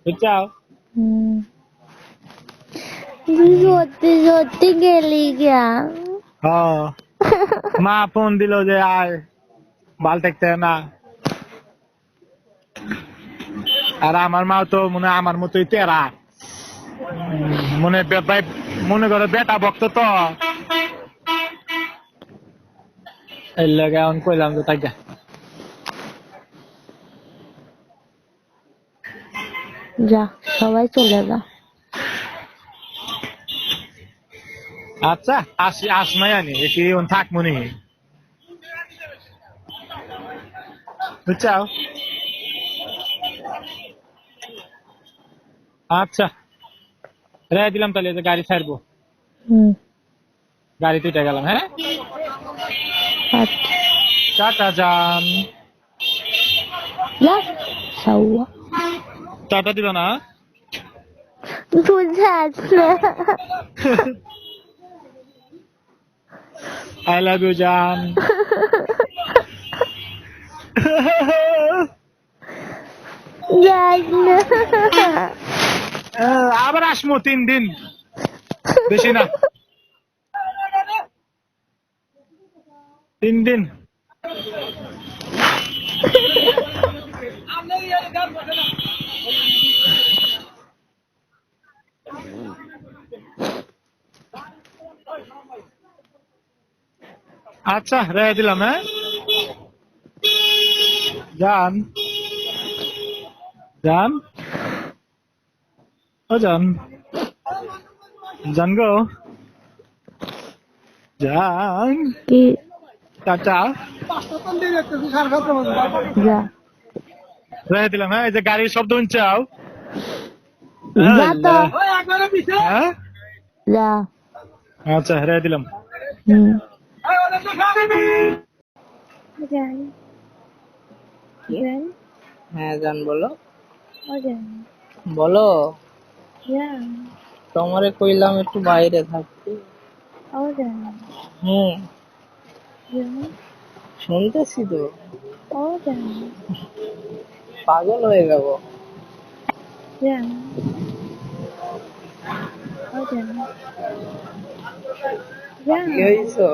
বুঝছো? সত্যি সত্যি গেলি গা। মা ফোন দিল যে আয় বাল থাকতে না। আর আমার মাও তো মনে আমার মতোই তেরা, মনে করে বেটা ভক্ত তো এর লাগে এখন কইলাম যে তাই যা সবাই চলে যা। আচ্ছা আস নাই আনি এটি থাক মনে বুঝছো? আচ্ছা রে দিলাম তাহলে যে গাড়ি ছাড়বো, গাড়িতে উঠে গেলাম। হ্যাঁ টাটা যান। টাটা দিবা না? তুই যাস না। আই লাভ ইউ জান। যাস না। আবার আসমো 3 দিন, বেশি না 3 দিন। আচ্ছা রেখে দিলাম। হ্যাঁ জান জান ও জান জান গো জান কি টাটা যা রেখে দিলাম। হ্যাঁ এই যে গাড়ির শব্দ শুনছাও? যা তো হ্যাঁ যা। আচ্ছা রেখে দিলাম। হ্যাঁ জান বলো। বলো তোমারে কইলাম একটু বাইরে থাকতে। শুনতেছি তো, পাগল হয়ে যাব। কি হয়েছো?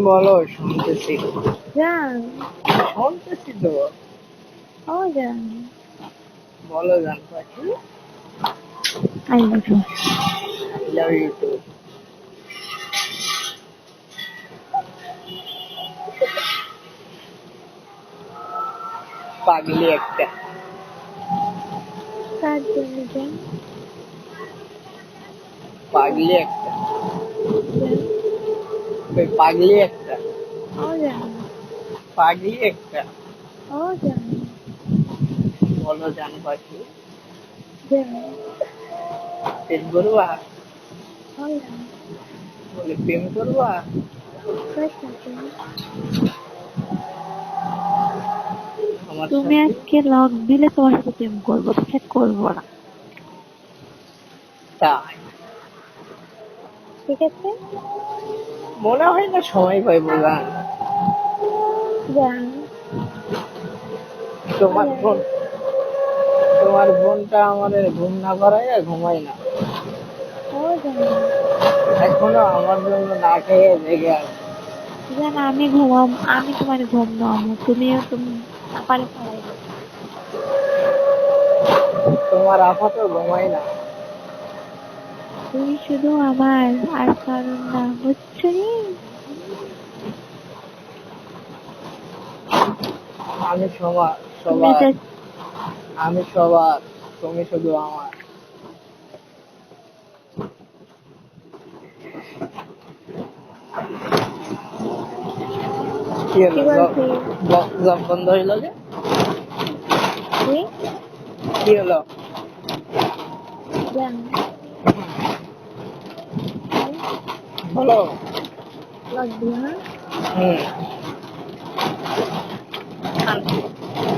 বলো শুনতেছি। শুনতেছি তো, বলো জান পাখি। I love you. I love you too. পাগলি একটা, পাগলি একটা, পাগলি একটা, পাগলি একটা। বলো জান পাখি, প্রেম করবা? বলে প্রেম করবা? আমার তুমি সাথে? আজকে লক দিলে তোমার সাথে প্রেম করবো, তাকে করবো না। তাই ঠিক আছে মনে হয় না সময় পাইব জান। তোমার বোন, তোমার বোনটা আমার ঘুম না পাড়াইয়া ঘুমাই না, এখনো আমার জন্য না খেয়ে জেগে আছে। আমি ঘুমাম, আমি তোমার ঘুম নাম, তুমিও তুমি পারে পড়াই। তোমার আফা তো ঘুমাই না। তুমি শুধু আমার আর কারণ না, বুঝছো নি? আমি সবার, আমি সবার, তুমি শুধু আমার। কি হলো জব বন্ধ হইলো যে? কি হলো? বলো।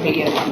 ঠিক আছে।